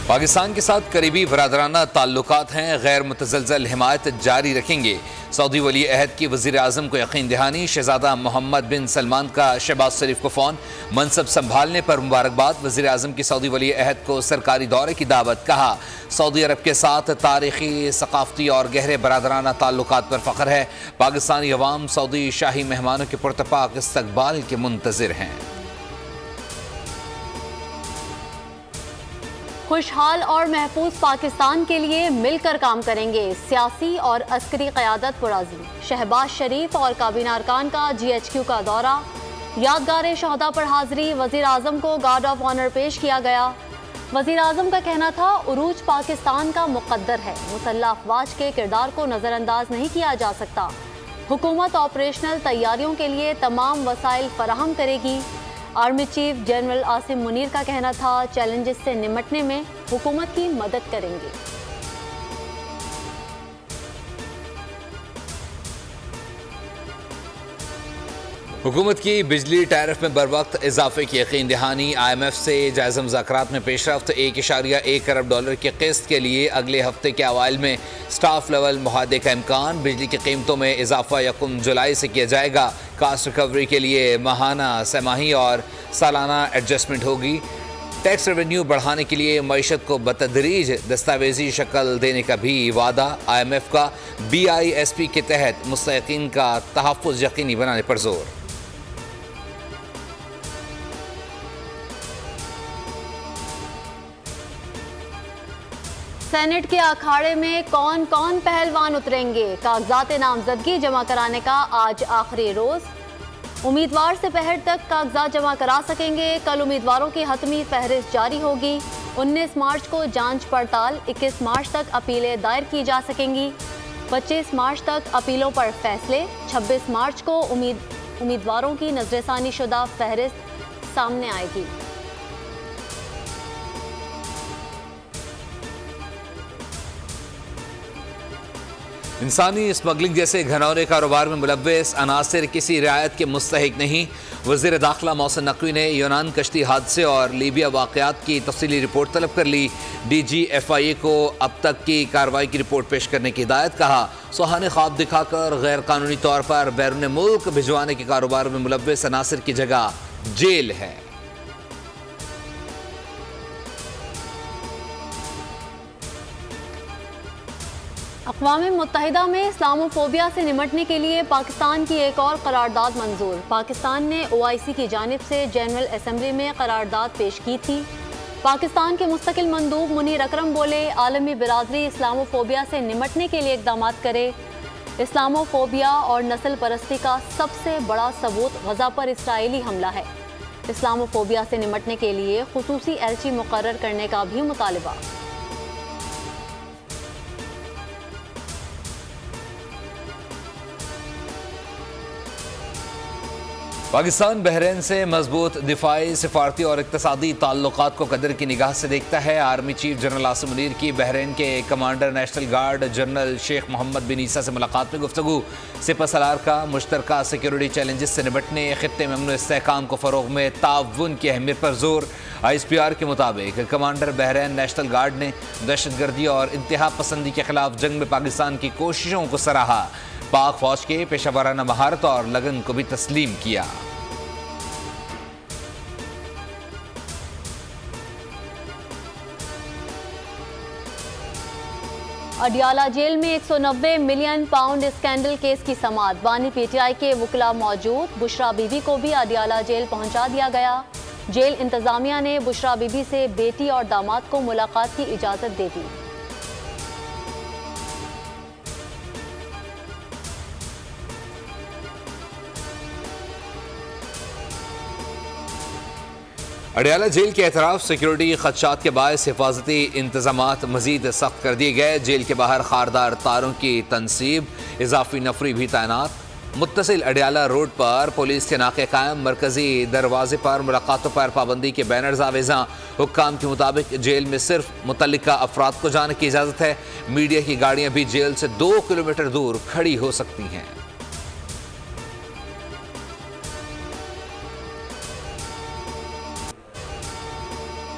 पाकिस्तान के साथ करीबी बरादराना ताल्लुकात हैं, गैर मुतज़लज़ल हिमायत जारी रखेंगे। सऊदी वली अहद की वज़ीर आज़म को यकीन दहानी। शहज़ादा मोहम्मद बिन सलमान का शहबाज शरीफ को फ़ोन, मनसब संभालने पर मुबारकबाद। वज़ीर आज़म की सऊदी वली अहद को सरकारी दौरे की दावत। कहा, सऊदी अरब के साथ तारीख़ी, सक़ाफ़ती और गहरे बरादराना ताल्लुकात पर फ़ख्र है। पाकिस्तानी अवाम सऊदी शाही मेहमानों के पुरतपाक इस्तक़बाल के मुंतज़िर हैं। खुशहाल और महफूज पाकिस्तान के लिए मिलकर काम करेंगे। सियासी और अस्करी क़यादत पुराज़ी। शहबाज शरीफ और काबीना अरकान का GHQ का दौरा। यादगार शहदा पर हाज़िरी। वज़ीर आज़म को गार्ड ऑफ ऑनर पेश किया गया। वज़ीर आज़म का कहना था, उरूज पाकिस्तान का मुक़द्दर है, मुसल्लह अफ़वाज के किरदार को नज़रअंदाज नहीं किया जा सकता। हुकूमत ऑपरेशनल तैयारियों के लिए तमाम वसाइल फराहम करेगी। Army chief general Asim Munir का कहना था, चैलेंजेस से निपटने में हुकूमत की मदद करेंगे। हुकूमत की बिजली टैरिफ में बर वक्त इजाफे की यकीन दहानी। IMF से जायज़ा मुज़ाकरात में पेशरफ्त। $1.1 अरब की किस्त के लिए अगले हफ्ते के अवाइल में स्टाफ लेवल मुआहदे का इम्कान। बिजली की कीमतों में इजाफा 1 जुलाई से किया जाएगा। कास्ट रिकवरी के लिए माहाना, समाही और सालाना एडजस्टमेंट होगी। टैक्स रेवेन्यू बढ़ाने के लिए मईशत को बतदरीज दस्तावेजी शक्ल देने का भी वादा। IMF का BISP के तहत मुस्तहिकीन का तहफ़्फ़ुज़ यकीनी बनाने पर जोर। सेनेट के अखाड़े में कौन कौन पहलवान उतरेंगे। कागजात नामजदगी जमा कराने का आज आखिरी रोज। उम्मीदवार से पहर तक कागजात जमा करा सकेंगे। कल उम्मीदवारों की हतमी फहरिस्त जारी होगी। 19 मार्च को जांच पड़ताल। 21 मार्च तक अपीलें दायर की जा सकेंगी। 25 मार्च तक अपीलों पर फैसले। 26 मार्च को उम्मीदवारों की नजरसानी शुदा फहरिस्त सामने आएगी। इंसानी स्मगलिंग जैसे घनौरे कारोबार में मुलव्वस अनासिर किसी रियायत के मुस्तहिक नहीं। वज़ीर दाखिला मोहसिन नकवी ने यूनान कश्ती हादसे और लीबिया वाक़यात की तफसीली रिपोर्ट तलब कर ली। DG FIA को अब तक की कार्रवाई की रिपोर्ट पेश करने की हिदायत। कहा, सुहाने ख्वाब दिखाकर गैर कानूनी तौर पर बैरून मुल्क भिजवाने के कारोबार में मुलव्वस अनासिर की जगह जेल है। अक़वाम मुत्तहिदा में इस्लामोफोबिया से निमटने के लिए पाकिस्तान की एक और करारदाद मंजूर। पाकिस्तान ने OIC की जानिब से जनरल असम्बली में करारदाद पेश की थी। पाकिस्तान के मुस्तकिल मंदूब मुनीर अकरम बोले, आलमी बिरादरी इस्लामोफोबिया से निमटने के लिए इक़दाम करे। इस्लामोफोबिया और नस्ल परस्ती का सबसे बड़ा सबूत गज़ा पर इसराइली हमला है। इस्लामोफोबिया से निमटने के लिए खुसूसी एलची मुकर्रर करने का भी मुतालबा। पाकिस्तान बहरीन से मजबूत दिफाई, सिफारती और इक़्तिसादी ताल्लुकात को कदर की निगाह से देखता है। Army chief general Asim Munir की बहरीन के commander national guard general Sheikh Mohammed bin Isa से मुलाकात में गुफ्तगू। सिपहसालार का मुश्तरका सिक्योरिटी चैलेंजेस से निपटने, खित्ते में अमन इस्तेहकाम को फ़रोग़ में ताउन की अहमियत पर जोर। ISPR के मुताबिक कमांडर बहरीन नेशनल गार्ड ने दहशतगर्दी और इंतहा पसंदी के खिलाफ जंग में पाकिस्तान की कोशिशों को सराहा। पाक फौज के पेशावराना महारत और लगन को भी तस्लीम किया। अडियाला जेल में 190 मिलियन पाउंड स्कैंडल केस की समाअत। बानी PTI के वकला मौजूद। बुशरा बीबी को भी अडियाला जेल पहुंचा दिया गया। जेल इंतजामिया ने बुशरा बीबी से बेटी और दामाद को मुलाकात की इजाजत दे दी। अडियाला जेल के एतराफ सिक्योरिटी खदशात के बायस हिफाजती इंतजामात मजीद सख्त कर दिए गए। जेल के बाहर खारदार तारों की तनसीब, इजाफी नफरी भी तैनात। मुत्तसिल अडियाला रोड पर पुलिस के नाके कायम। मरकजी दरवाजे पर मुलाकातों पर पाबंदी के बैनर्स आवेजा। हुक्काम के मुताबिक जेल में सिर्फ मुतल्लिका अफराद को जाने की इजाज़त है। मीडिया की गाड़ियाँ भी जेल से 2 किलोमीटर दूर खड़ी हो सकती हैं।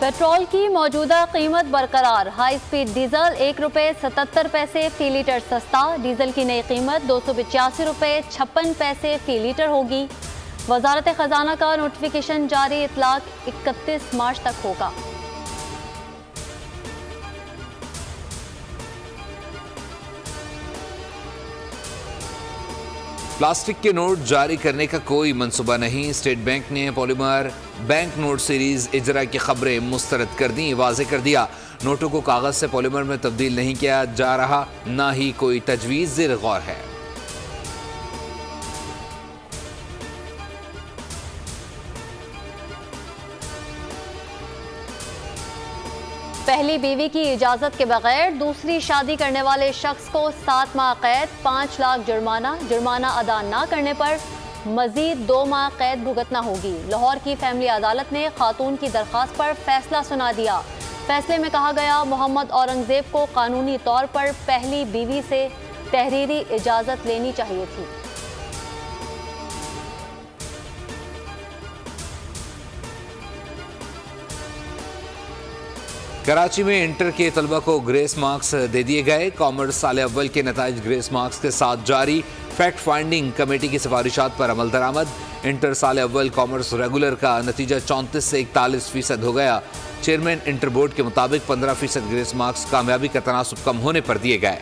पेट्रोल की मौजूदा कीमत बरकरार। हाई स्पीड डीजल 1 रुपये 77 पैसे फी लीटर सस्ता। डीजल की नई कीमत 285 रुपये 56 पैसे फी लीटर होगी। वजारत खजाना का नोटिफिकेशन जारी, इतलाक 31 मार्च तक होगा। प्लास्टिक के नोट जारी करने का कोई मंसूबा नहीं। स्टेट बैंक ने पॉलीमर बैंक नोट सीरीज इजरा की खबरें मुस्तरद कर दी। वाजे कर दिया, नोटों को कागज से पॉलीमर में तब्दील नहीं किया जा रहा, ना ही कोई तजवीज़ ज़ेर गौर है। पहली बीवी की इजाजत के बगैर दूसरी शादी करने वाले शख्स को 7 माह कैद, 5 लाख जुर्माना। जुर्माना अदा न करने पर मजीद 2 माह कैद भुगतना होगी। लाहौर की फैमिली अदालत ने खातून की दरख्वास्त पर फैसला सुना दिया। फैसले में कहा गया, मोहम्मद औरंगजेब को कानूनी तौर पर पहली बीवी से तहरीरी इजाजत लेनी चाहिए थी। कराची में इंटर के तलबा को ग्रेस मार्क्स दे दिए गए। कॉमर्स साल अव्वल के नताइज ग्रेस मार्क्स के साथ जारी। फैक्ट फाइंडिंग कमेटी की सिफारिशात पर अमल दरामद। इंटर साल अव्वल कॉमर्स रेगुलर का नतीजा 34 से 41% हो गया। चेयरमैन इंटर बोर्ड के मुताबिक 15% ग्रेस मार्क्स कामयाबी का तनासुब कम होने पर दिए गए।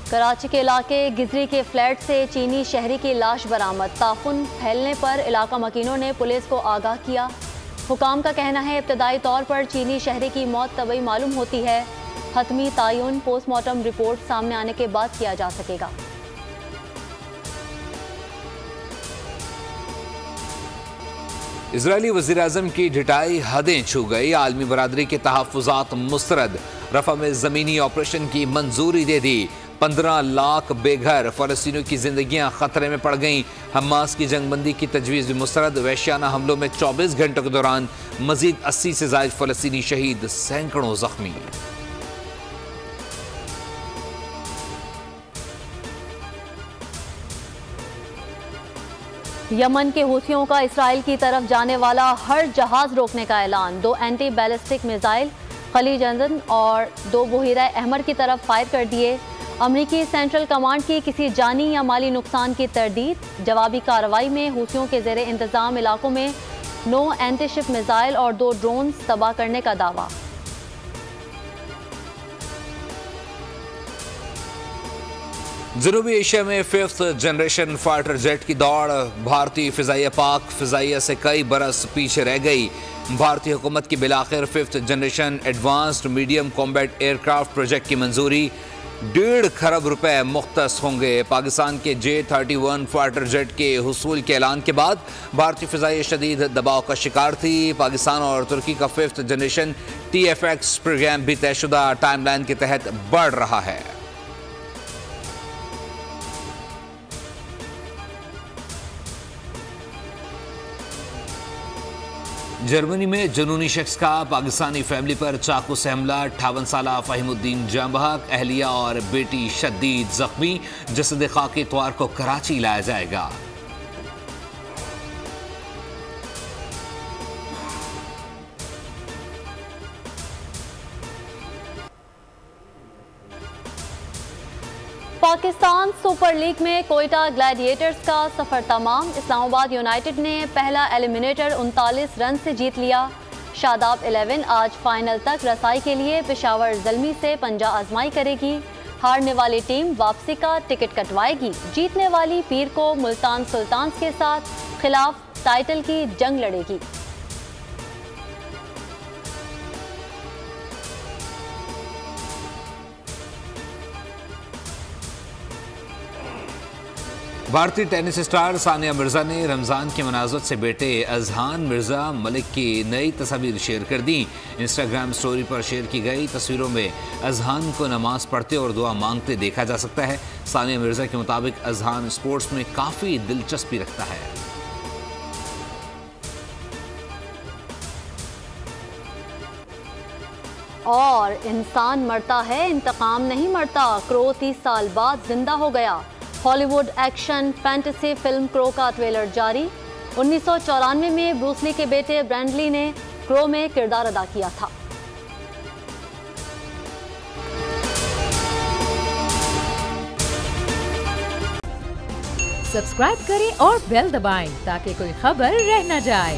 कराची के इलाके गिजरी के फ्लैट से चीनी शहरी की लाश बरामद। ताफुन फैलने पर इलाका मकीनों ने पुलिस को आगाह किया। हुकाम का कहना है, इब्तदाई तौर पर चीनी शहरी की मौत तबई मालूम होती है। हतमी तायुन पोस्टमार्टम रिपोर्ट सामने आने के बाद किया जा सकेगा। इजरायली वज़ीर-ए-आज़म की ढिठाई हदें छू गई। आलमी बरादरी के तहफ़्फ़ुज़ात मुस्तरद। रफ़ा में ज़मीनी ऑपरेशन की मंजूरी दे दी। 15 लाख बेघर फ़लस्तीनियों की जिंदगियां खतरे में पड़ गईं। हमास की जंगबंदी की तजवीज़ भी मुस्तरद। वहशियाना हमलों में 24 घंटों के दौरान मजीद 80 से ज़ायद फ़लस्तीनी शहीद, सैकड़ों जख्मी। यमन के हूथियों का इसराइल की तरफ जाने वाला हर जहाज रोकने का ऐलान। 2 एंटी बैलिस्टिक मिसाइल खलीज अदन और 2 बहीरा अहमर की तरफ फायर कर दिए। अमरीकी सेंट्रल कमांड की किसी जानी या माली नुकसान की तरदीद। जवाबी कार्रवाई में हूथियों के ज़ेरे इंतजाम इलाकों में 9 एंटीशिप मिसाइल और 2 ड्रोन्स तबाह करने का दावा। जनूबी एशिया में 5th जनरेशन फाइटर जेट की दौड़। भारतीय फिजाइया पाक फिजाइया से कई बरस पीछे रह गई। भारतीय हुकूमत की बिलाखिर 5th generation advanced medium combat aircraft project की मंजूरी। 1.5 खरब रुपए मुख्तस होंगे। पाकिस्तान के J-31 फाइटर जेट के हुसूल के ऐलान के बाद भारतीय फिजाइया शदीद दबाव का शिकार थी। पाकिस्तान और तुर्की का 5th जनरेशन TFX प्रोग्राम भी तयशुदा टाइमलाइन के तहत बढ़ रहा है। जर्मनी में जुनूनी शख्स का पाकिस्तानी फैमिली पर चाकू से हमला। 58 साला फ़हीमुद्दीन जाँ बहक, अहलिया और बेटी शदीद जख्मी। जसद खाकी इतवार को कराची लाया जाएगा। पाकिस्तान सुपर लीग में कोयटा ग्लैडिएटर्स का सफर तमाम। इस्लामाबाद यूनाइटेड ने पहला एलिमिनेटर 39 रन से जीत लिया। शादाब 11 आज फाइनल तक रसाई के लिए पेशावर ज़ल्मी से पंजा आजमाई करेगी। हारने वाली टीम वापसी का टिकट कटवाएगी। जीतने वाली पीर को मुल्तान सुल्तान्स के साथ खिलाफ टाइटल की जंग लड़ेगी। भारतीय टेनिस स्टार सानिया मिर्जा ने रमजान के मनाज़त से बेटे अजहान मिर्जा मलिक की नई तस्वीर शेयर कर दी। इंस्टाग्राम स्टोरी पर शेयर की गई तस्वीरों में अजहान को नमाज पढ़ते और दुआ मांगते देखा जा सकता है। सानिया मिर्जा के मुताबिक अजहान स्पोर्ट्स में काफ़ी दिलचस्पी रखता है। और इंसान मरता है, इंतकाम नहीं मरता। क्रो 30 साल बाद जिंदा हो गया। Hollywood action fantasy film crow का ट्रेलर जारी। 1994 में ब्रूस ली के बेटे ब्रैंडली ने क्रो में किरदार अदा किया था। सब्सक्राइब करें और बेल दबाएं ताकि कोई खबर रह न जाए।